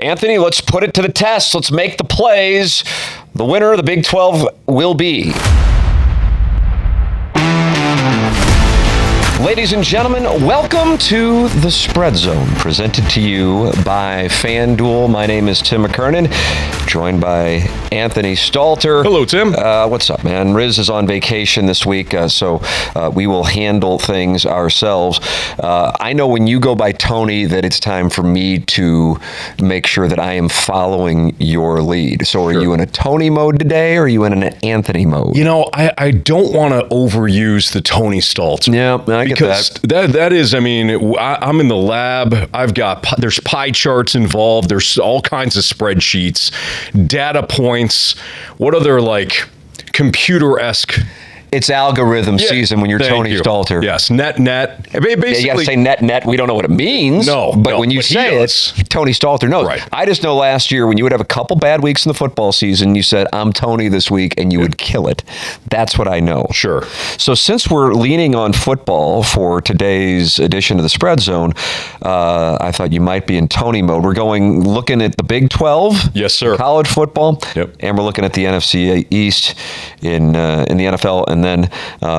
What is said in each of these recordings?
Anthony, let's put it to the test. Let's make the plays. The winner of the Big 12 will be... Ladies and gentlemen, welcome to the Spread Zone, presented to you by FanDuel. My name is Tim McKernan, joined by Anthony Stalter. Hello, Tim. What's up, man? Riz is on vacation this week, so we will handle things ourselves. I know when you go by Tony that it's time for me to make sure that I am following your lead. So are you in a Tony mode today, or are you in an Anthony mode? You know, I don't want to overuse the Tony Stalter. Yeah, because that is, I mean, I'm in the lab. There's pie charts involved. There's all kinds of spreadsheets, data points. What other computer-esque? It's algorithm season when you're Tony Stalter. Yes, net. Basically, you got to say net. We don't know what it means. But when you say it, Tony Stalter knows. Right. I just know last year when you would have a couple bad weeks in the football season, you said, I'm Tony this week, and you would kill it. That's what I know. Sure. So since we're leaning on football for today's edition of the Spread Zone, I thought you might be in Tony mode. We're looking at the Big 12. Yes, sir. College football. Yep. And we're looking at the NFC East in the NFL, and then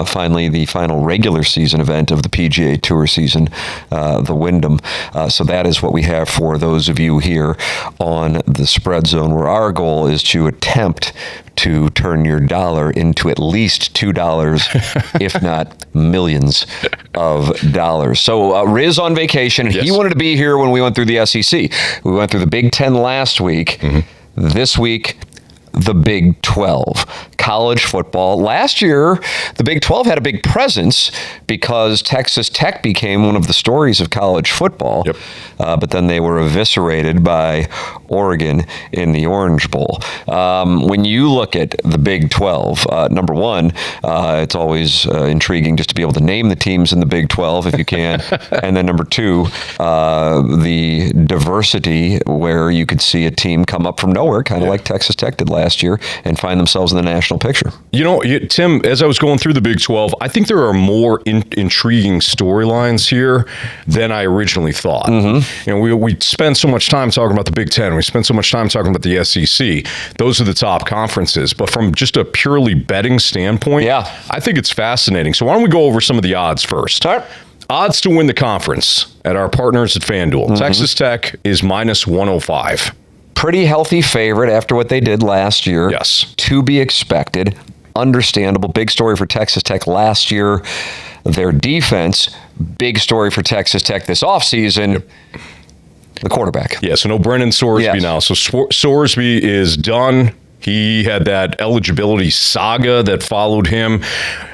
finally the final regular season event of the PGA Tour season, the Wyndham. So that is what we have for those of you here on the Spread Zone, where our goal is to attempt to turn your dollar into at least $2, if not millions of dollars. So Riz on vacation. Yes. He wanted to be here when we went through the SEC. We went through the Big 10 last week. Mm-hmm. This week, the Big 12. College football. Last year, the Big 12 had a big presence because Texas Tech became one of the stories of college football. Yep. But then they were eviscerated by Oregon in the Orange Bowl. When you look at the Big 12, number one, it's always intriguing just to be able to name the teams in the Big 12 if you can. And then number two, the diversity where you could see a team come up from nowhere, kind of like Texas Tech did last year, and find themselves in the national picture. You know, Tim, as I was going through the Big 12, I think there are more intriguing storylines here than I originally thought. Mm-hmm. You know, we spend so much time talking about the Big 10. We spend so much time talking about the SEC. Those are the top conferences. But from just a purely betting standpoint, I think it's fascinating. So why don't we go over some of the odds first? All right. Odds to win the conference at our partners at FanDuel. Mm-hmm. Texas Tech is minus 105. Pretty healthy favorite after what they did last year. Yes. To be expected. Understandable. Big story for Texas Tech last year. Their defense, big story for Texas Tech this offseason. Yep. The quarterback. Yeah, so no Brenden Sorsby now. So Sorsby is done. He had that eligibility saga that followed him.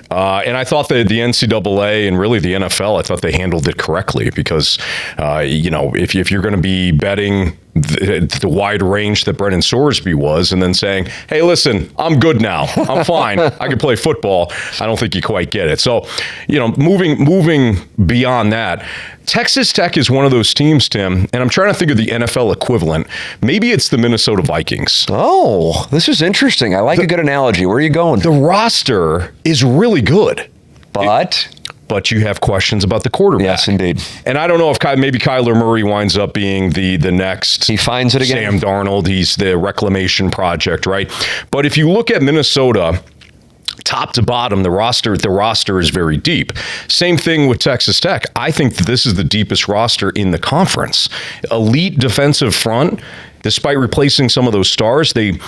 And I thought that the NCAA and really the NFL, I thought they handled it correctly because, if you're going to be betting the wide range that Brenden Sorsby was and then saying, hey, listen, I'm good now. I'm fine. I can play football. I don't think you quite get it. So, moving beyond that, Texas Tech is one of those teams, Tim, and I'm trying to think of the NFL equivalent. Maybe it's the Minnesota Vikings. Oh, this is interesting. I like a good analogy. Where are you going? The roster is really good. But you have questions about the quarterback. Yes, indeed. And I don't know if maybe Kyler Murray winds up being the next. He finds it again. Sam Darnold. He's the reclamation project, right? But if you look at Minnesota, top to bottom, the roster is very deep. Same thing with Texas Tech. I think that this is the deepest roster in the conference. Elite defensive front. Despite replacing some of those stars, they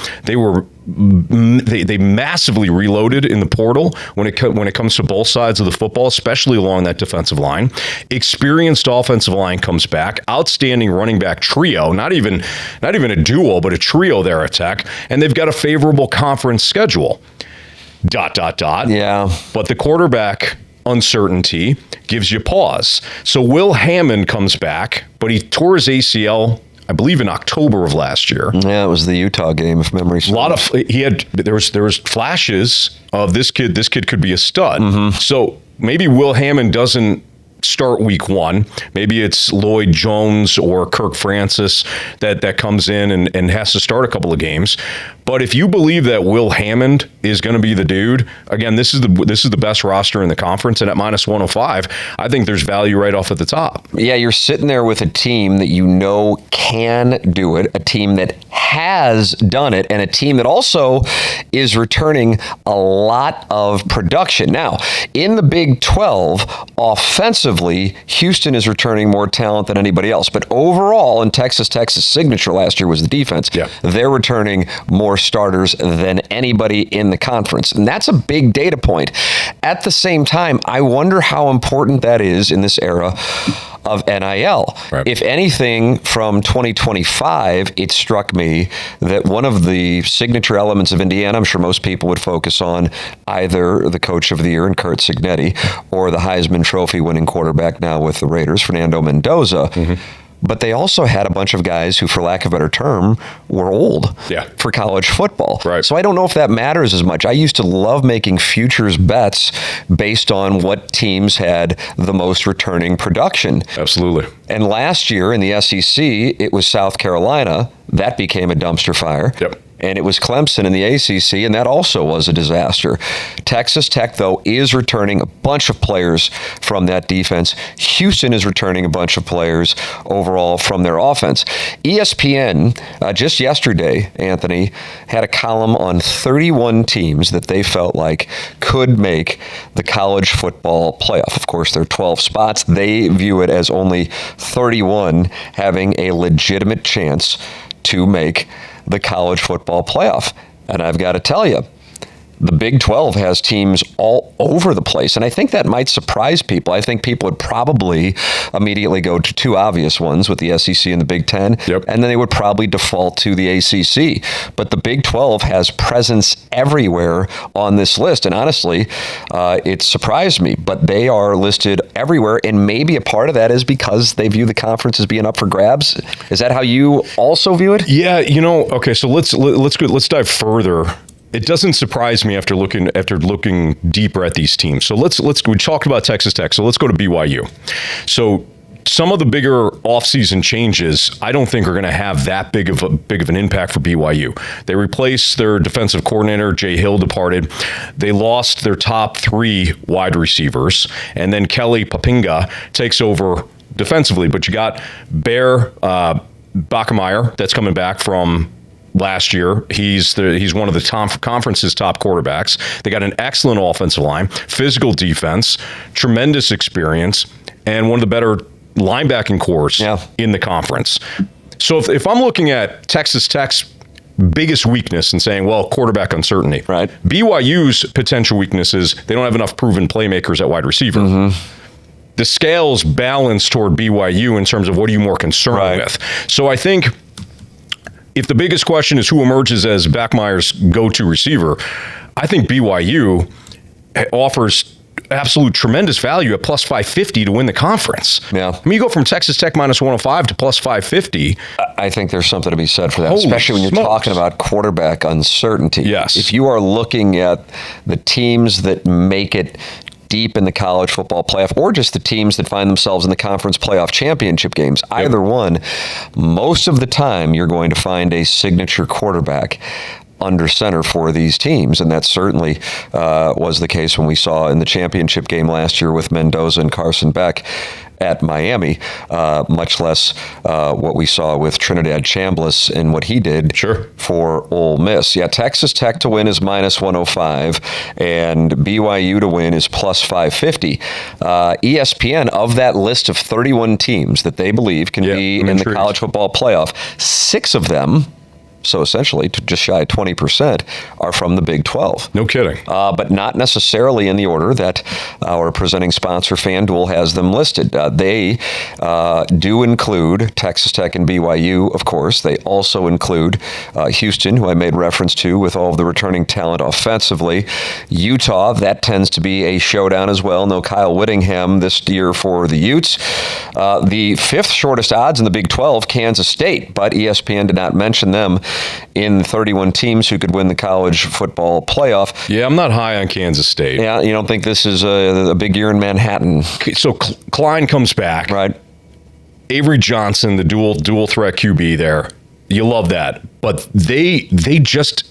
massively reloaded in the portal when it comes to both sides of the football, especially along that defensive line. Experienced offensive line comes back. Outstanding running back trio, not even a duo, but a trio there at Tech, and they've got a favorable conference schedule. ... Yeah. But the quarterback uncertainty gives you pause. So Will Hammond comes back, but he tore his ACL, I believe, in October of last year. Yeah, it was the Utah game, if memory serves. There was flashes of this kid. This kid could be a stud. Mm-hmm. So maybe Will Hammond doesn't start week one. Maybe it's Lloyd Jones or Kirk Francis that comes in and has to start a couple of games. But if you believe that Will Hammond is going to be the dude, again, this is the best roster in the conference, and at minus 105, I think there's value right off at the top. Yeah, you're sitting there with a team that you know can do it, a team that has done it, and a team that also is returning a lot of production. Now, in the Big 12, offensively, Houston is returning more talent than anybody else. But overall, in Texas Tech's signature last year was the defense. Yeah. They're returning more starters than anybody in the conference. And that's a big data point. At the same time, I wonder how important that is in this era of NIL. Right. If anything, from 2025, it struck me that one of the signature elements of Indiana, I'm sure most people would focus on either the coach of the year in Curt Cignetti or the Heisman Trophy winning quarterback now with the Raiders, Fernando Mendoza. Mm-hmm. But they also had a bunch of guys who, for lack of a better term, were old for college football. Right. So I don't know if that matters as much. I used to love making futures bets based on what teams had the most returning production. Absolutely. And last year in the SEC, it was South Carolina. That became a dumpster fire. Yep. And it was Clemson in the ACC, and that also was a disaster. Texas Tech, though, is returning a bunch of players from that defense. Houston is returning a bunch of players overall from their offense. ESPN, just yesterday, Anthony, had a column on 31 teams that they felt like could make the college football playoff. Of course, there are 12 spots. They view it as only 31 having a legitimate chance to make the college football playoff. And I've got to tell you, the Big 12 has teams all over the place, and I think that might surprise people. I think people would probably immediately go to two obvious ones with the SEC and the Big 10, and then they would probably default to the ACC. But the Big 12 has presence everywhere on this list, and honestly, it surprised me. But they are listed everywhere, and maybe a part of that is because they view the conference as being up for grabs. Is that how you also view it? Yeah, okay, so let's dive further. It doesn't surprise me after looking deeper at these teams. So we talked about Texas Tech, so let's go to BYU. So some of the bigger offseason changes, I don't think are going to have that big of an impact for BYU. They replaced their defensive coordinator, Jay Hill, departed. They lost their top 3 wide receivers, and then Kelly Papinga takes over defensively. But you got Bear Bachmeier that's coming back from last year. He's one of the conference's top quarterbacks. They got an excellent offensive line, physical defense, tremendous experience, and one of the better linebacking cores in the conference. So if I'm looking at Texas Tech's biggest weakness and saying, well, quarterback uncertainty, right? BYU's potential weaknesses, they don't have enough proven playmakers at wide receiver. Mm-hmm. The scales balance toward BYU in terms of what are you more concerned with. So I think if the biggest question is who emerges as Bachmeier's go-to receiver, I think BYU offers absolute tremendous value at plus 550 to win the conference. Yeah. I mean, you go from Texas Tech minus 105 to plus 550. I think there's something to be said for that, Holy especially when you're smokes. talking about quarterback uncertainty. Yes. If you are looking at the teams that make it deep in the college football playoff, or just the teams that find themselves in the conference playoff championship games, either one, most of the time you're going to find a signature quarterback under center for these teams, and that certainly was the case when we saw in the championship game last year with Mendoza and Carson Beck at Miami, much less what we saw with Trinidad Chambliss and what he did for Ole Miss. Yeah, Texas Tech to win is minus 105, and BYU to win is plus 550. ESPN, of that list of 31 teams that they believe can be in the college football playoff, 6 of them, so essentially to just shy of 20%, are from the Big 12. No kidding. But not necessarily in the order that our presenting sponsor, FanDuel, has them listed. They do include Texas Tech and BYU, of course. They also include Houston, who I made reference to with all of the returning talent offensively. Utah, that tends to be a showdown as well. No Kyle Whittingham this year for the Utes. The 5th shortest odds in the Big 12, Kansas State, but ESPN did not mention them in 31 teams who could win the college football playoff. Yeah, I'm not high on Kansas State. Yeah, you don't think this is a big year in Manhattan? So Klein comes back. Right. Avery Johnson, the dual threat QB there. You love that. But they just,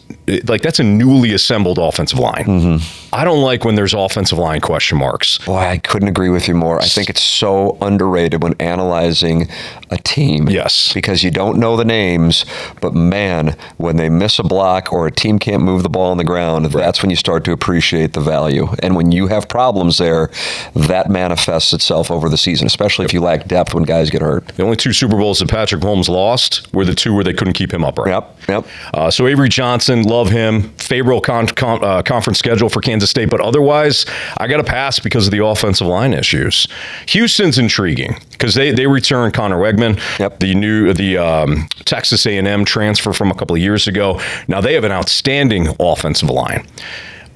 like, that's a newly assembled offensive line. Mm-hmm. I don't like when there's offensive line question marks. Boy, I couldn't agree with you more. I think it's so underrated when analyzing a team. Yes. Because you don't know the names, but man, when they miss a block or a team can't move the ball on the ground, that's when you start to appreciate the value. And when you have problems there, that manifests itself over the season, especially if you lack depth when guys get hurt. The only 2 Super Bowls that Patrick Mahomes lost were the 2 where they couldn't keep him upright. Yep. So Avery Johnson, love him. Favorable conference schedule for Kansas State, but otherwise, I got to pass because of the offensive line issues. Houston's intriguing because they return Connor Wegman, the Texas A&M transfer from a couple of years ago. Now they have an outstanding offensive line.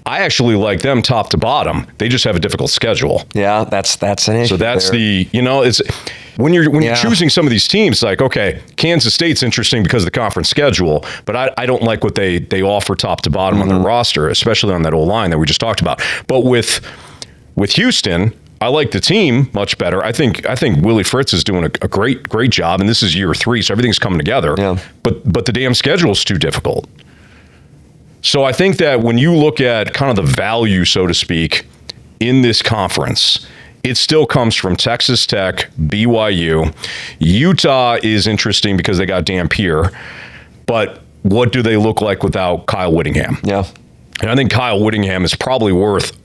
I actually like them top to bottom. They just have a difficult schedule. Yeah, that's an issue. So that's it's when you're choosing some of these teams, like, okay, Kansas State's interesting because of the conference schedule, but I don't like what they offer top to bottom on their roster, especially on that old line that we just talked about. But with Houston, I like the team much better. I think Willie Fritz is doing a great job, and this is year 3, so everything's coming together. Yeah. But the damn schedule is too difficult. So I think that when you look at kind of the value, so to speak, in this conference, it still comes from Texas Tech, BYU. Utah is interesting because they got Dampier, but what do they look like without Kyle Whittingham? Yeah. And I think Kyle Whittingham is probably worth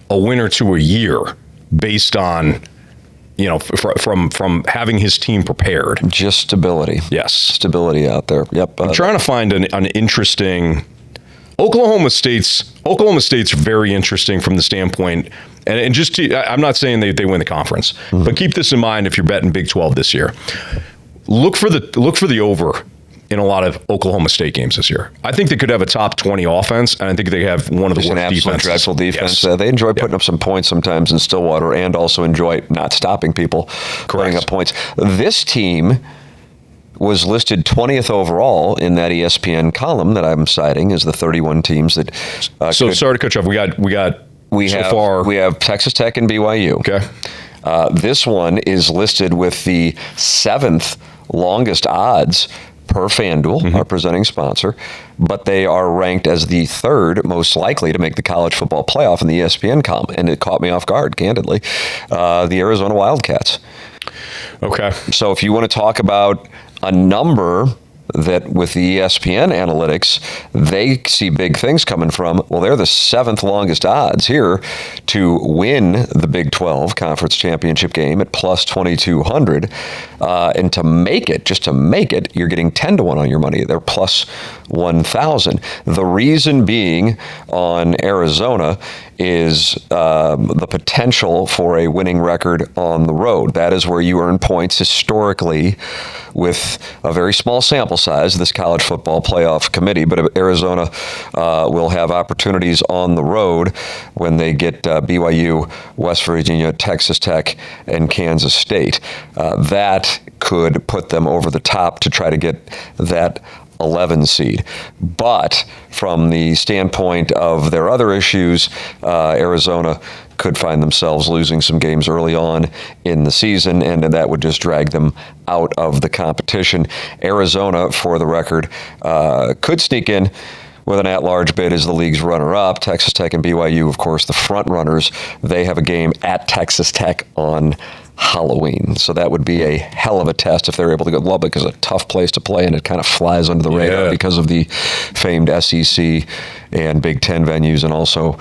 a win or 2 a year based on, from having his team prepared. Just stability. Yes. Stability out there. Yep. I'm trying to find an interesting... Oklahoma State's very interesting from the standpoint, and just I'm not saying they win the conference, but keep this in mind if you're betting Big 12 this year. Look for the over in a lot of Oklahoma State games this year. I think they could have a top 20 offense, and I think they have one of the worst defenses. Dreadful defense. Yes. They enjoy putting up some points sometimes in Stillwater, and also enjoy not stopping people putting up points. This team was listed 20th overall in that ESPN column that I'm citing as the 31 teams that. So sorry to cut you off. We have Texas Tech and BYU. Okay. This one is listed with the 7th longest odds per FanDuel, our presenting sponsor, but they are ranked as the 3rd most likely to make the college football playoff in the ESPN column, and it caught me off guard, candidly. The Arizona Wildcats. Okay. So if you want to talk about a number that with the ESPN analytics, they see big things coming from, well, they're the 7th longest odds here to win the Big 12 Conference Championship game at plus 2,200. And to make it, you're getting 10 to 1 on your money. They're plus 1,000. The reason being on Arizona is the potential for a winning record on the road. That is where you earn points historically with a very small sample size, this college football playoff committee, but Arizona will have opportunities on the road when they get BYU, West Virginia, Texas Tech, and Kansas State. That could put them over the top to try to get that 11 seed. But from the standpoint of their other issues, Arizona could find themselves losing some games early on in the season, and that would just drag them out of the competition. Arizona, for the record, could sneak in with an at-large bid as the league's runner-up. Texas Tech and BYU, of course, the front-runners. They have a game at Texas Tech on Halloween. So that would be a hell of a test if they're able to go. Lubbock is a tough place to play, and it kind of flies under the radar because of the famed SEC and Big Ten venues, and also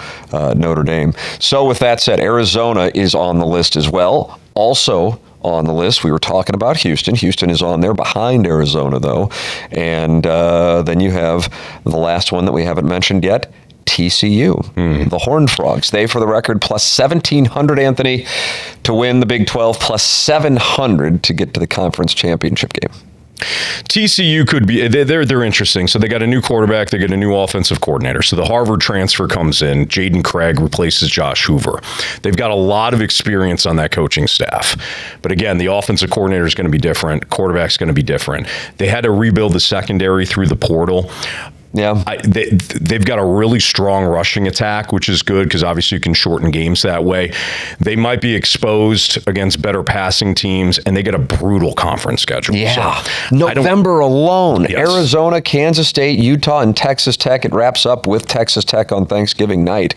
Notre Dame. So with that said, Arizona is on the list as well. Also on the list, we were talking about Houston. Houston is on there behind Arizona, though. And then you have the last one that we haven't mentioned yet, TCU, the Horned Frogs. They, for the record, plus 1,700, Anthony, to win the Big 12, plus 700 to get to the conference championship game. TCU could be, they're interesting. So they got a new quarterback, they got a new offensive coordinator. So the Harvard transfer comes in, Jaden Craig replaces Josh Hoover. They've got a lot of experience on that coaching staff. But again, the offensive coordinator is going to be different, quarterback's going to be different. They had to rebuild the secondary through the portal. Yeah, they've got a really strong rushing attack, which is good because obviously you can shorten games that way. They might be exposed against better passing teams, and they get a brutal conference schedule. Yeah, so November alone, yes. Arizona, Kansas State, Utah, and Texas Tech. It wraps up with Texas Tech on Thanksgiving night.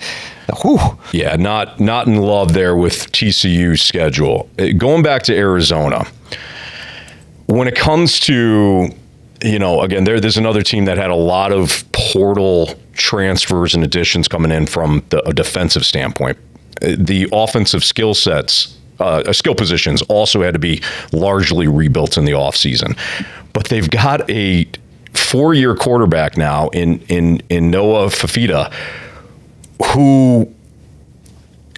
Whew. Yeah, not in love there with TCU's schedule. Going back to Arizona, when it comes to, again, there's another team that had a lot of portal transfers and additions coming in from a defensive standpoint. The offensive skill sets, skill positions also had to be largely rebuilt in the offseason. But they've got a 4-year quarterback now in Noah Fafita who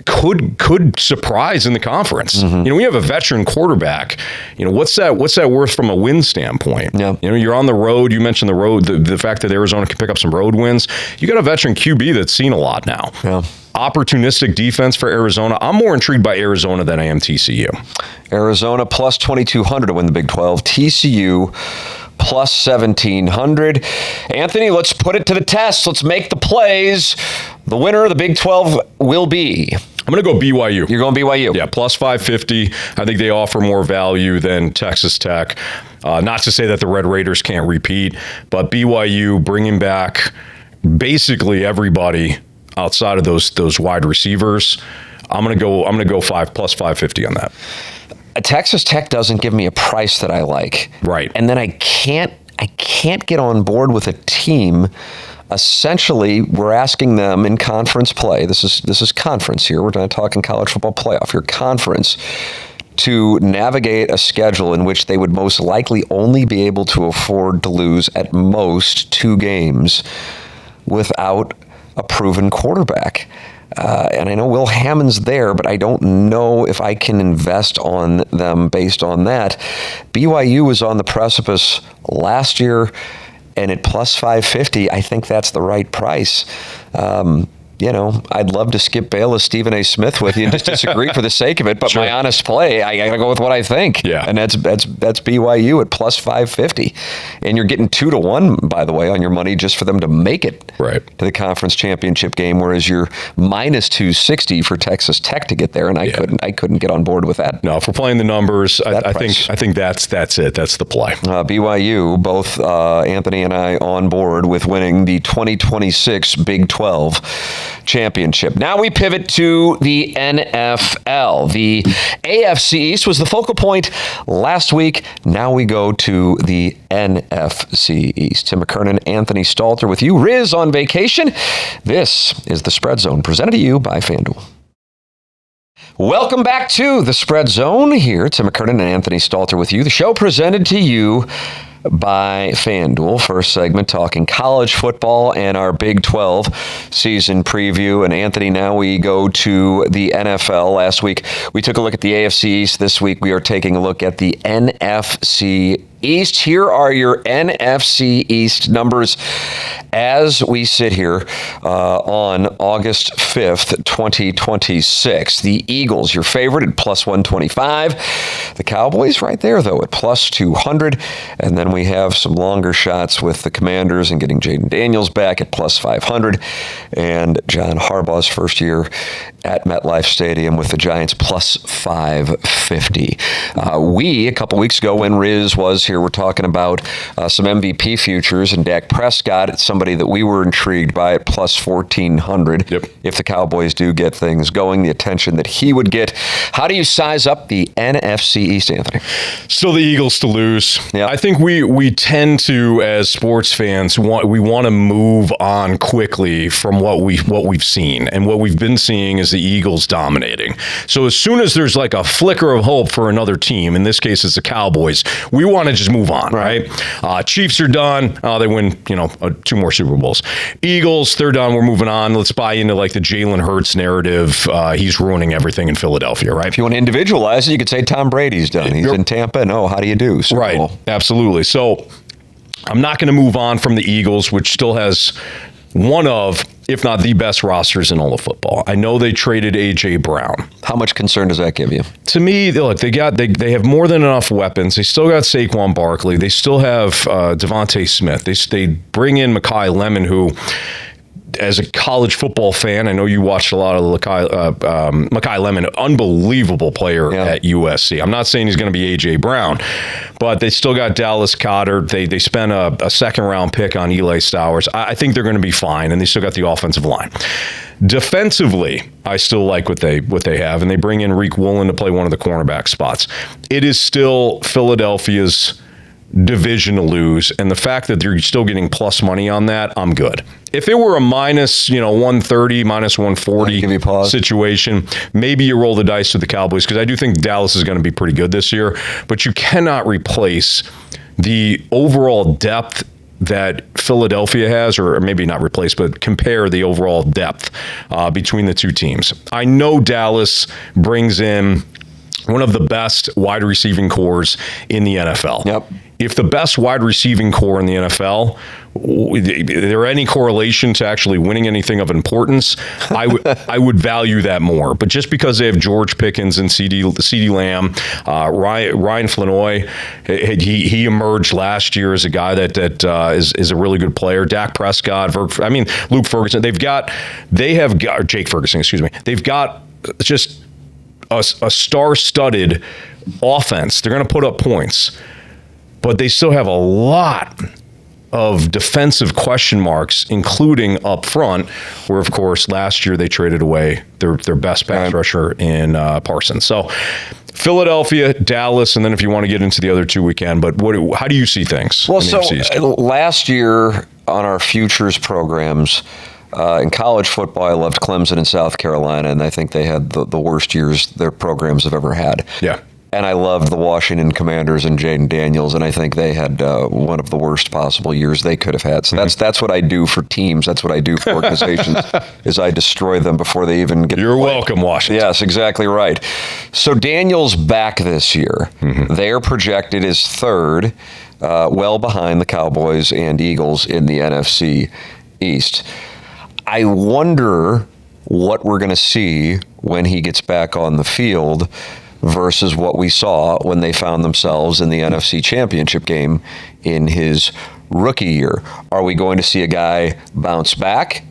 could surprise in the conference. We have a veteran quarterback. What's that worth from a win standpoint? Yeah. You're on the road. You mentioned the road, the fact that Arizona can pick up some road wins. You got a veteran QB that's seen a lot now. Yeah. Opportunistic defense for Arizona. I'm more intrigued by Arizona than I am TCU. Arizona plus 2,200 to win the Big 12. TCU plus 1,700. Anthony, let's put it to the test. Let's make the plays. The winner of the Big 12 will be... I'm going to go BYU. You're going BYU? Yeah, plus 550. I think they offer more value than Texas Tech. Not to say that the Red Raiders can't repeat, but BYU bringing back basically everybody outside of those wide receivers. I'm going to go plus 550 on that. Texas Tech doesn't give me a price that I like. Right. And then I can't get on board with a team. Essentially, we're asking them in conference play. This is conference here. We're not talking college football playoff. Your conference to navigate a schedule in which they would most likely only be able to afford to lose at most 2 games without a proven quarterback. And I know Will Hammond's there, but I don't know if I can invest on them based on that. BYU was on the precipice last year, and at plus 550, I think that's the right price. I'd love to skip Bayless, Stephen A. Smith with you and just disagree for the sake of it, but my honest play, I got to go with what I think. Yeah. And that's BYU at plus 550. And you're getting 2-1, by the way, on your money just for them to make it to the conference championship game, whereas you're minus 260 for Texas Tech to get there, and I couldn't get on board with that. No, if we're playing the numbers, I think that's it. That's the play. BYU, both Anthony and I on board with winning the 2026 Big 12 championship. Now we pivot to the NFL. The AFC East was the focal point last week. Now we go to the NFC East. Tim McKernan and Anthony Stalter with you. Riz on vacation. This is the Spread Zone, presented to you by FanDuel. Welcome back to the Spread Zone here. Tim McKernan and Anthony Stalter with you. The show presented to you by FanDuel. First segment talking college football and our Big 12 season preview. And Anthony, now we go to the NFL. Last week we took a look at the AFC East. This week we are taking a look at the NFC East. Here are your NFC East numbers as we sit here on August 5th, 2026. The Eagles, your favorite, at plus 125. The Cowboys right there, though, at plus 200. And then we have some longer shots with the Commanders and getting Jaden Daniels back at plus 500. And John Harbaugh's first year at MetLife Stadium with the Giants plus 550. A couple weeks ago when Riz was here, we're talking about some MVP futures, and Dak Prescott, it's somebody that we were intrigued by at plus 1,400. Yep. If the Cowboys do get things going, the attention that he would get. How do you size up the NFC East, Anthony? Still the Eagles to lose. Yep. I think we tend to, as sports fans, we want to move on quickly from what we've seen, and what we've been seeing is the Eagles dominating. So as soon as there's like a flicker of hope for another team, in this case it's the Cowboys, we want to just move on, right? Chiefs are done. They win, 2 more Super Bowls. Eagles, they're done. We're moving on. Let's buy into like the Jalen Hurts narrative. He's ruining everything in Philadelphia, right? If you want to individualize it, you could say Tom Brady's done. He's in Tampa. No, how do you do? Super Right. Bowl. Absolutely. So I'm not going to move on from the Eagles, which still has one of, if not the best rosters in all of football. I know they traded A.J. Brown. How much concern does that give you? To me, look, they have more than enough weapons. They still got Saquon Barkley. They still have Devontae Smith. They bring in Mekhi Lemon, who, as a college football fan, I know you watched a lot of Mekhi Lemon, unbelievable player at USC. I'm not saying he's going to be A.J. Brown, but they still got Dallas Goedert. They spent a second-round pick on Eli Stowers. I think they're going to be fine, and they still got the offensive line. Defensively, I still like what they have, and they bring in Reek Woolen to play one of the cornerback spots. It is still Philadelphia's division to lose, and the fact that they're still getting plus money on that, I'm good. If it were a minus 130, minus 140 situation, maybe you roll the dice with the Cowboys, because I do think Dallas is going to be pretty good this year, but you cannot replace the overall depth that Philadelphia has, or maybe not replace, but compare the overall depth between the two teams. I know Dallas brings in one of the best wide receiving cores in the NFL. Yep. If the best wide receiving core in the NFL, is there any correlation to actually winning anything of importance? I would value that more. But just because they have George Pickens and CeeDee Lamb, Ryan Flanoy, he emerged last year as a guy that is a really good player. Dak Prescott, Luke Ferguson. They have got Jake Ferguson. Excuse me. They've got just a star-studded offense. They're going to put up points, but they still have a lot of defensive question marks, including up front, where, of course, last year they traded away their best pass rusher in Parsons. So Philadelphia, Dallas, and then if you want to get into the other two, we can. But how do you see things? Well, so last year on our futures programs, in college football, I loved Clemson and South Carolina, and I think they had the worst years their programs have ever had. Yeah. And I loved the Washington Commanders and Jaden Daniels, and I think they had one of the worst possible years they could have had. So that's what I do for teams. That's what I do for organizations, is I destroy them before they even get. You're welcome, Washington. Yes, exactly right. So Daniels back this year. They're projected as third, well behind the Cowboys and Eagles in the NFC East. I wonder what we're going to see when he gets back on the field versus what we saw when they found themselves in the NFC Championship game in his rookie year. Are we going to see a guy bounce back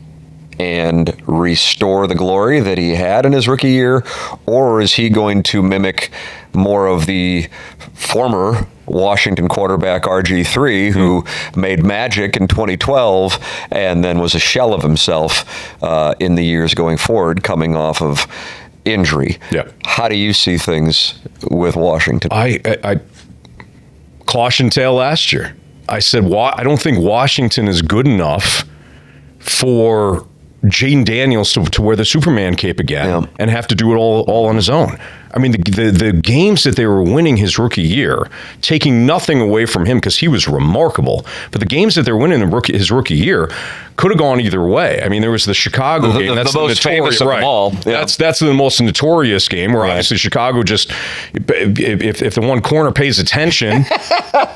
and restore the glory that he had in his rookie year, or is he going to mimic more of the former Washington quarterback RG3 who made magic in 2012 and then was a shell of himself in the years going forward, coming off of injury? Yeah. How do you see things with Washington? I caution tale last year. I said, I don't think Washington is good enough for Jaden Daniels to wear the Superman cape again and have to do it all on his own. I mean, the games that they were winning his rookie year, taking nothing away from him because he was remarkable, but the games that they're winning in his rookie year could have gone either way. I mean, there was the Chicago game. That's the most famous of them all. Yeah. That's the most notorious game where obviously Chicago just, if the one corner pays attention.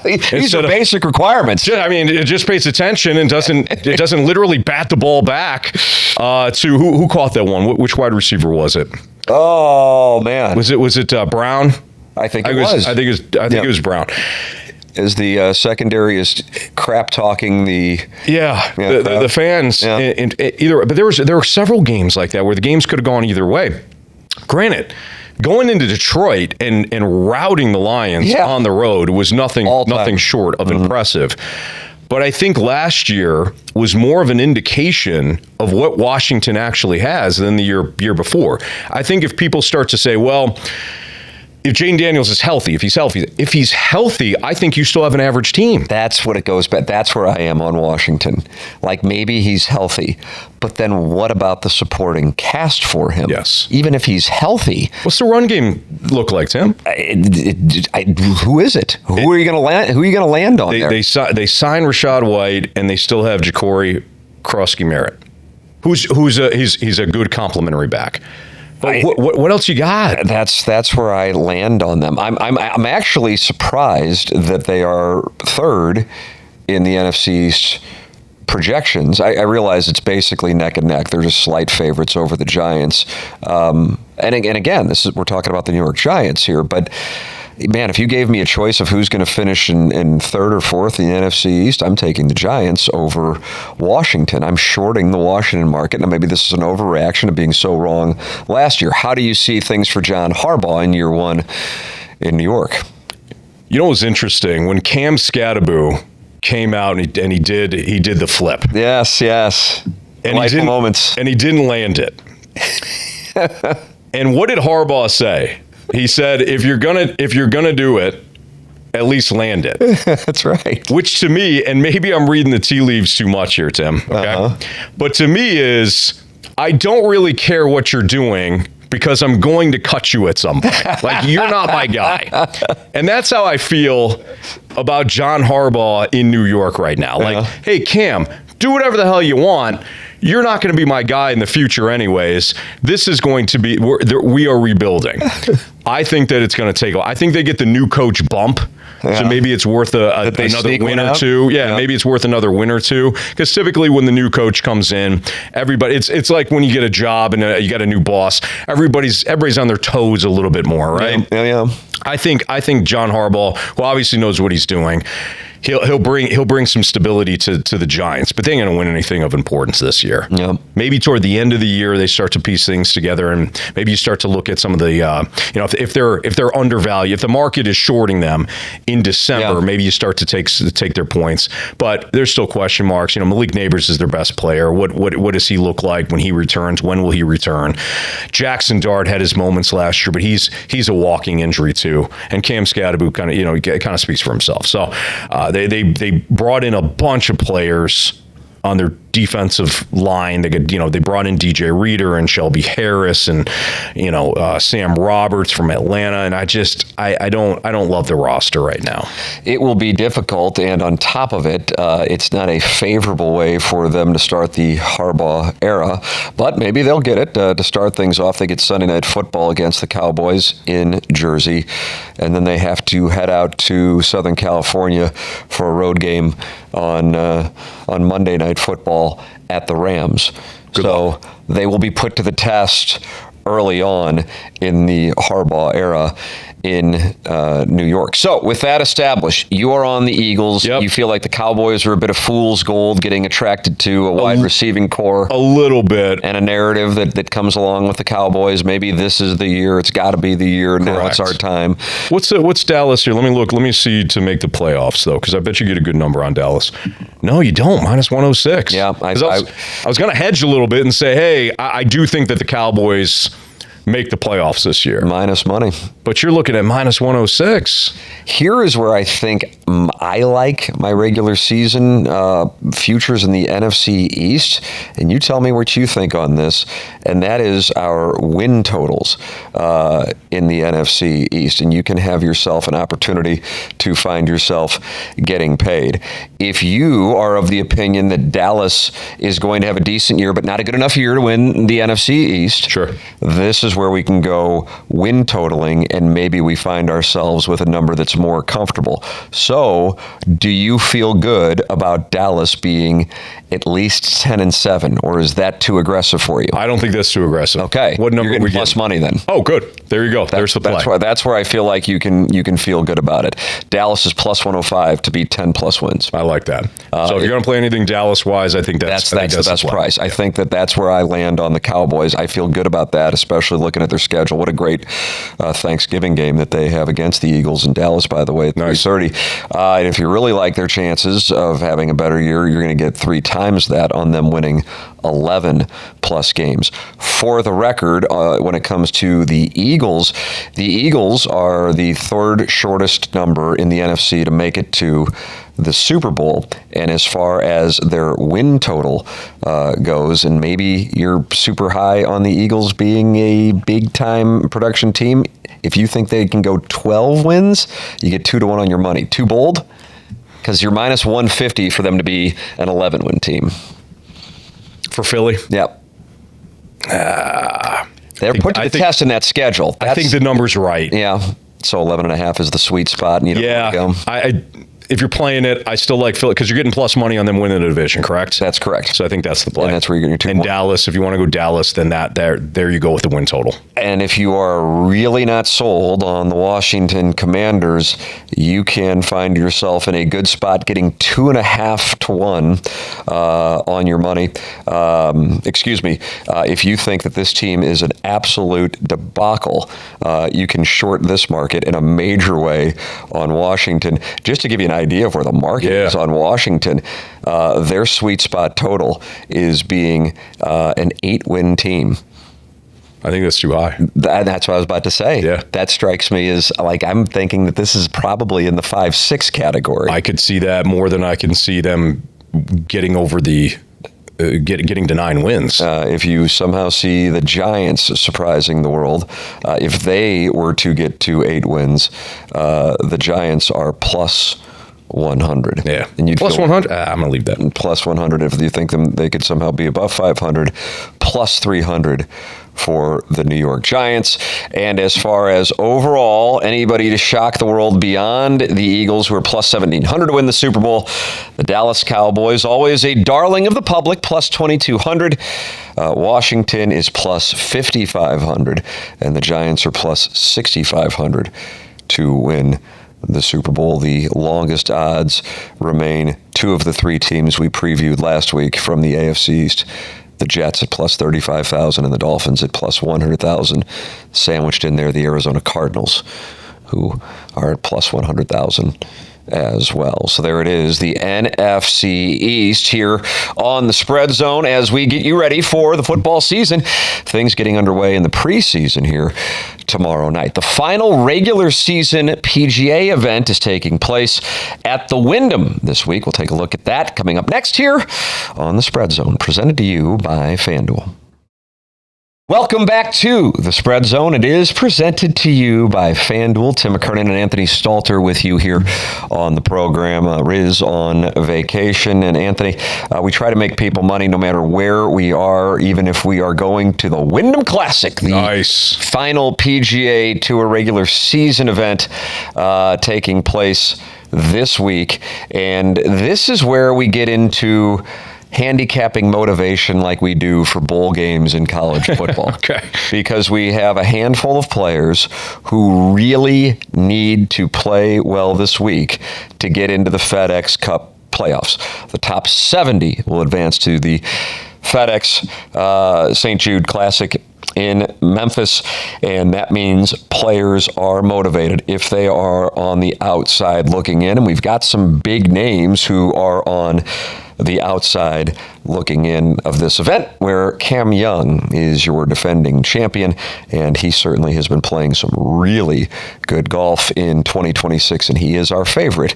These are basic requirements. It just pays attention and doesn't literally bat the ball back to who caught that one? Which wide receiver was it? Oh man, was it Brown? I think it was. I think it was Brown. As the secondary is crap talking the fans. Yeah. But there were several games like that where the games could have gone either way. Granted, going into Detroit and routing the Lions on the road was nothing short of impressive. But I think last year was more of an indication of what Washington actually has than the year before. I think if people start to say, well, if Jane Daniels is healthy, if he's healthy, I think you still have an average team. That's what it goes back. That's where I am on Washington. Like, maybe he's healthy, but then what about the supporting cast for him? Yes. Even if he's healthy. What's the run game look like, Tim? Who is it? Who are you going to land? Who are you going to land on there? They signed Rachaad White, and they still have Ja'Cory Krosky-Merritt, he's a good complimentary back. But what else you got? That's where I land on them. I'm actually surprised that they are third in the NFC East projections. I realize it's basically neck and neck. They're just slight favorites over the Giants. And again, we're talking about the New York Giants here, but man, if you gave me a choice of who's going to finish in third or fourth in the NFC East, I'm taking the Giants over Washington. I'm shorting the Washington market. Now, maybe this is an overreaction of being so wrong last year. How do you see things for John Harbaugh in year one in New York? You know what's interesting? When Cam Skattebo came out and he did the flip. Yes. And Delightful moments. And he didn't land it. And what did Harbaugh say? He said, if you're gonna do it, at least land it. That's right. Which to me, and maybe I'm reading the tea leaves too much here, Tim. Okay, but to me is, I don't really care what you're doing because I'm going to cut you at some point. Like, you're not my guy. And that's how I feel about John Harbaugh in New York right now. Like, hey, Cam, do whatever the hell you want. You're not going to be my guy in the future anyways. This is going to be, we are rebuilding. I think that it's going to take, I think they get the new coach bump. So maybe it's worth another win or two. Yeah, maybe it's worth another win or two. Because typically when the new coach comes in, everybody, it's like when you get a job and you got a new boss, everybody's on their toes a little bit more, right? Yeah. I think John Harbaugh, who obviously knows what he's doing, he'll bring some stability to the Giants, but they ain't going to win anything of importance this year. Yeah. Maybe toward the end of the year they start to piece things together, and maybe you start to look at some of the if they're undervalued, if the market is shorting them in December, maybe you start to take their points. But there's still question marks. Malik Neighbors is their best player. What does he look like when he returns? When will he return? Jackson Dart had his moments last year, but he's a walking injury too. And Cam Skattebo kind of speaks for himself. So. They brought in a bunch of players on their defensive line. They brought in DJ Reader and Shelby Harris and Sam Roberts from Atlanta, and I don't love the roster right now. It will be difficult, and on top of it, it's not a favorable way for them to start the Harbaugh era, but maybe they'll get it to start things off. They get Sunday Night Football against the Cowboys in Jersey, and then they have to head out to Southern California for a road game on Monday Night Football at the Rams. Good luck. They will be put to the test early on in the Harbaugh era in New York. So with that established, you are on the Eagles. Yep. You feel like the Cowboys are a bit of fool's gold, getting attracted to a wide receiving core. A little bit. And a narrative that comes along with the Cowboys. Maybe this is the year. It's got to be the year. Correct. Now it's our time. What's Dallas here? Let me look. Let me see to make the playoffs, though, because I bet you get a good number on Dallas. No, you don't. Minus 106. Yeah. I was going to hedge a little bit and say, hey, I do think that the Cowboys make the playoffs this year. Minus money. But you're looking at minus 106. Here is where I think I like my regular season futures in the NFC East. And you tell me what you think on this. And that is our win totals in the NFC East. And you can have yourself an opportunity to find yourself getting paid. If you are of the opinion that Dallas is going to have a decent year, but not a good enough year to win the NFC East, sure, this is where we can go win totaling, and maybe we find ourselves with a number that's more comfortable. So, do you feel good about Dallas being at least 10-7, or is that too aggressive for you? I don't think that's too aggressive. Okay, what number you're getting we plus get? Money then? Oh, good. There you go. There's the play. That's where I feel like you can feel good about it. Dallas is plus 105 to beat 10 plus wins. I like that. So if you're going to play anything Dallas wise, I think that's the best price. I think that's where I land on the Cowboys. I feel good about that, especially looking at their schedule. What a great Thanksgiving game that they have against the Eagles in Dallas, by the way, at 3:30. And if you really like their chances of having a better year, you're going to get 3 times that on them winning 11 plus games. For the record, when it comes to the Eagles are the third shortest number in the NFC to make it to the Super Bowl. And as far as their win total goes, and maybe you're super high on the Eagles being a big-time production team, if you think they can go 12 wins, you get 2-1 on your money. Too bold? Because you're minus 150 for them to be an 11-win team. For Philly? Yep. They're put to the test in that schedule. I think the number's right. Yeah. So 11.5 is the sweet spot. And you don't want to go. If you're playing it, I still like Philly because you're getting plus money on them winning the division, correct? That's correct. So I think that's the play. And that's where you're getting your 2-1. And Dallas, if you want to go Dallas, then there you go with the win total. And if you are really not sold on the Washington Commanders, you can find yourself in a good spot getting 2.5 to 1 on your money. If you think that this team is an absolute debacle, you can short this market in a major way on Washington. Just to give you an idea of where the market is on Washington, their sweet spot total is being an 8-win team. I think that's too high. That's what I was about to say. Yeah. That strikes me as, like, I'm thinking that this is probably in the 5-6 category. I could see that more than I can see them getting over the getting to 9 wins. If you somehow see the Giants surprising the world, if they were to get to 8 wins, the Giants are plus 100. Yeah. And you'd plus 100? I'm going to leave that. Plus 100 if you think they could somehow be above 500, plus 300 for the New York Giants. And as far as overall, anybody to shock the world beyond the Eagles, who are plus 1,700 to win the Super Bowl, the Dallas Cowboys, always a darling of the public, plus 2,200. Washington is plus 5,500, and the Giants are plus 6,500 to win the Super Bowl. The longest odds remain 2 of the 3 teams we previewed last week from the AFC East. The Jets at plus 35,000 and the Dolphins at plus 100,000. Sandwiched in there, the Arizona Cardinals, who are at plus 100,000 as well. So there it is, the NFC East here on the Spread Zone as we get you ready for the football season. Things getting underway in the preseason here tomorrow night. The final regular season PGA event is taking place at the Wyndham this week. We'll take a look at that coming up next here on the Spread Zone, presented to you by FanDuel. Welcome back to the Spread Zone. It is presented to you by FanDuel. Tim McKernan and Anthony Stalter with you here on the program. Riz on vacation. And Anthony, we try to make people money no matter where we are, even if we are going to the Wyndham Classic, the final PGA Tour regular season event taking place this week. And this is where we get into handicapping motivation like we do for bowl games in college football. Okay. Because we have a handful of players who really need to play well this week to get into the FedEx Cup playoffs. The top 70 will advance to the FedEx St. Jude Classic in Memphis, and that means players are motivated if they are on the outside looking in. And we've got some big names who are on the outside looking in of this event, where Cam Young is your defending champion, and he certainly has been playing some really good golf in 2026, and he is our favorite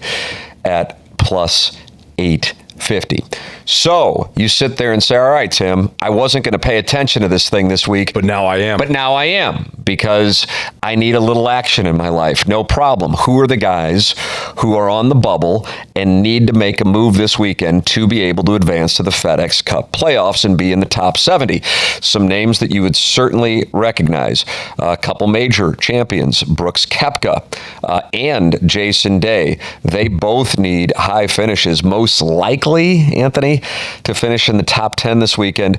at plus 850. So you sit there and say, all right, Tim, I wasn't going to pay attention to this thing this week. But now I am. But now I am, because I need a little action in my life. No problem. Who are the guys who are on the bubble and need to make a move this weekend to be able to advance to the FedEx Cup playoffs and be in the top 70? Some names that you would certainly recognize. A couple major champions, Brooks Koepka and Jason Day. They both need high finishes, most likely, Anthony, to finish in the top 10 this weekend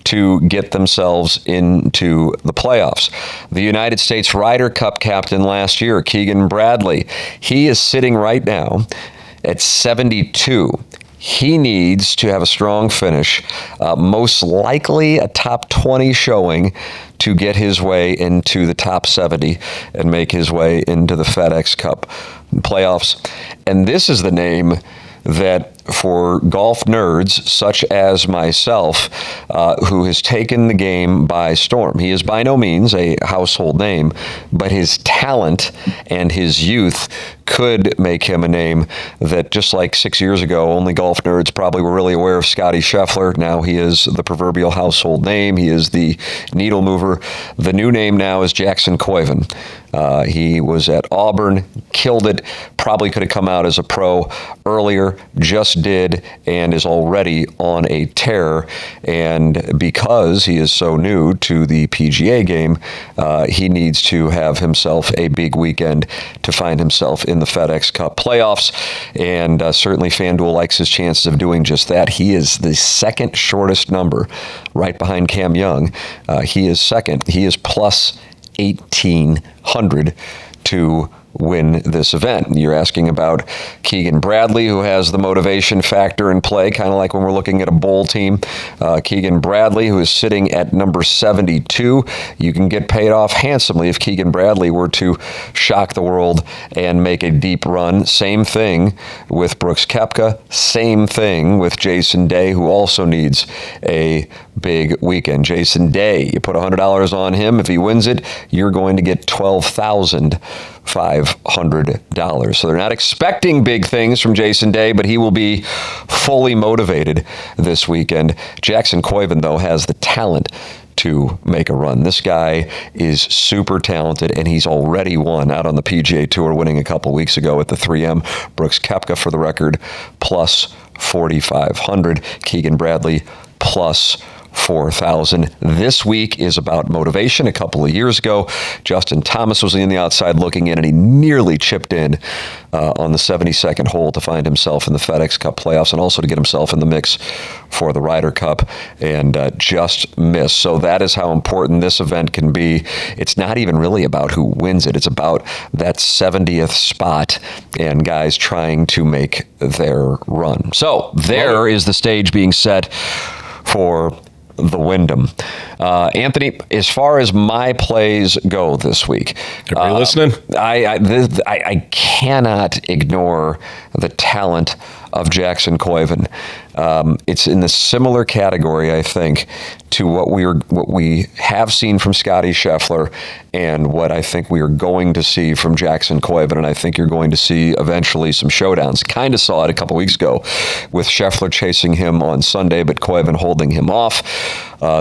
to get themselves into the playoffs. The United States Ryder Cup captain last year, Keegan Bradley, he is sitting right now at 72. He needs to have a strong finish, most likely a top 20 showing, to get his way into the top 70 and make his way into the FedEx Cup playoffs. And this is the name that for golf nerds such as myself, who has taken the game by storm. He is by no means a household name, but his talent and his youth could make him a name that, just like 6 years ago, only golf nerds probably were really aware of Scotty Scheffler. Now he is the proverbial household name. He is the needle mover. The new name now is Jackson Koiven. He was at Auburn, killed it, probably could have come out as a pro earlier, just did, and is already on a tear. And because he is so new to the PGA game, he needs to have himself a big weekend to find himself in the FedEx Cup playoffs. And certainly FanDuel likes his chances of doing just that. He is the second shortest number, right behind Cam Young. He is second. He is plus 1,800 to win this event. You're asking about Keegan Bradley, who has the motivation factor in play, kind of like when we're looking at a bowl team. Keegan Bradley, who is sitting at number 72. You can get paid off handsomely if Keegan Bradley were to shock the world and make a deep run. Same thing with Brooks Koepka. Same thing with Jason Day, who also needs a big weekend. Jason Day, you put $100 on him. If he wins it, you're going to get $12,500. So they're not expecting big things from Jason Day, but he will be fully motivated this weekend. Jackson Koiven, though, has the talent to make a run. This guy is super talented, and he's already won out on the PGA Tour, winning a couple weeks ago at the 3M. Brooks Koepka, for the record, plus 4,500. Keegan Bradley, plus 4,000. This week is about motivation. A couple of years ago, Justin Thomas was in the outside looking in, and he nearly chipped in on the 72nd hole to find himself in the FedEx Cup playoffs and also to get himself in the mix for the Ryder Cup, and just missed. So that is how important this event can be. It's not even really about who wins it. It's about that 70th spot and guys trying to make their run. So there is the stage being set for the Wyndham. Anthony, as far as my plays go this week, are you listening? I cannot ignore the talent of Jackson Koiven. It's in the similar category, I think, to what we have seen from Scotty Scheffler and what I think we are going to see from Jackson Koiven. And I think you're going to see eventually some showdowns. Kind of saw it a couple weeks ago with Scheffler chasing him on Sunday, but Koiven holding him off.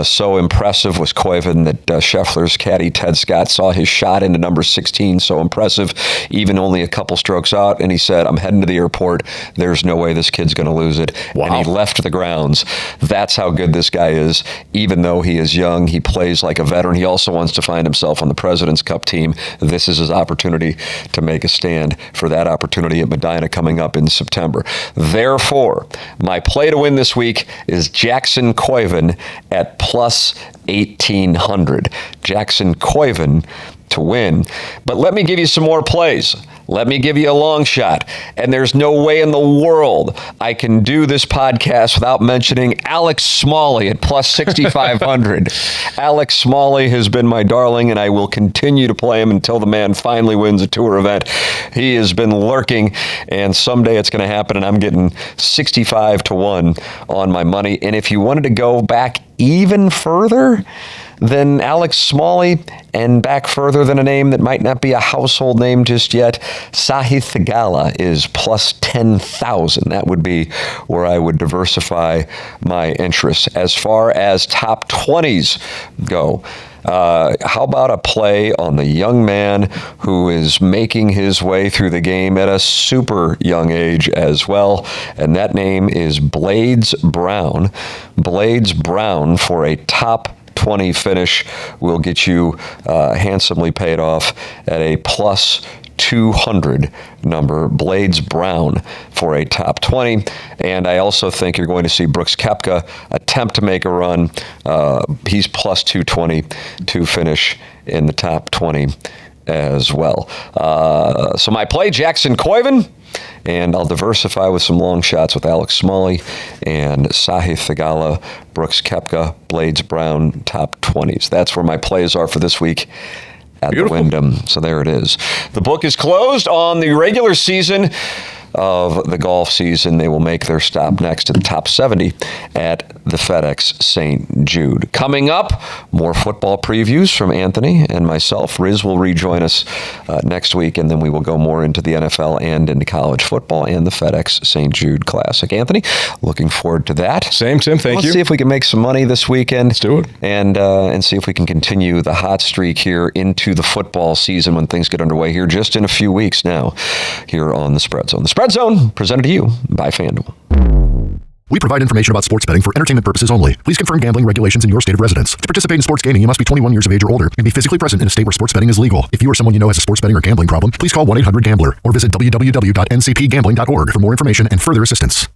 So impressive was Koiven that Scheffler's caddy Ted Scott saw his shot into number 16. So impressive, even only a couple strokes out. And he said, "I'm heading to the airport. There's no way this kid's going to lose it." Wow. And he left the grounds. That's how good this guy is. Even though he is young, he plays like a veteran. He also wants to find himself on the President's Cup team. This is his opportunity to make a stand for that opportunity at Medina coming up in September. Therefore, my play to win this week is Jackson Koiven at plus 1,800. Jackson Koiven to win. But let me give you some more plays. Let me give you a long shot. And there's no way in the world I can do this podcast without mentioning Alex Smalley at plus 6,500. Alex Smalley has been my darling, and I will continue to play him until the man finally wins a tour event. He has been lurking, and someday it's going to happen, and I'm getting 65-1 on my money. And if you wanted to go back even further than Alex Smalley and back further than a name that might not be a household name just yet, Sahith Theegala is plus 10,000. That would be where I would diversify my interests. As far as top 20s go, how about a play on the young man who is making his way through the game at a super young age as well, and that name is Blades Brown. Blades Brown for a top 20 finish will get you handsomely paid off at a plus 200 number. Blades Brown for a top 20. And I also think you're going to see Brooks Koepka attempt to make a run. He's plus 220 to finish in the top 20 as well. So my play, Jackson Koiven, and I'll diversify with some long shots with Alex Smalley and Sahith Theegala, Brooks Koepka, Blades Brown, top 20s. That's where my plays are for this week at the Wyndham. So there it is. The book is closed on the regular season. of the golf season. They will make their stop next to the top 70 at the FedEx St. Jude. Coming up, more football previews from Anthony and myself. Riz will rejoin us next week, and then we will go more into the NFL and into college football and the FedEx St. Jude Classic. Anthony, looking forward to that. Same, Tim. Thank you. Let's see if we can make some money this weekend. Let's do it. And see if we can continue the hot streak here into the football season when things get underway here just in a few weeks now here on the Spread Zone. The Spread Zone, presented to you by FanDuel. We provide information about sports betting for entertainment purposes only. Please confirm gambling regulations in your state of residence. To participate in sports gaming, you must be 21 years of age or older and be physically present in a state where sports betting is legal. If you or someone you know has a sports betting or gambling problem, please call 1-800-GAMBLER or visit www.ncpgambling.org for more information and further assistance.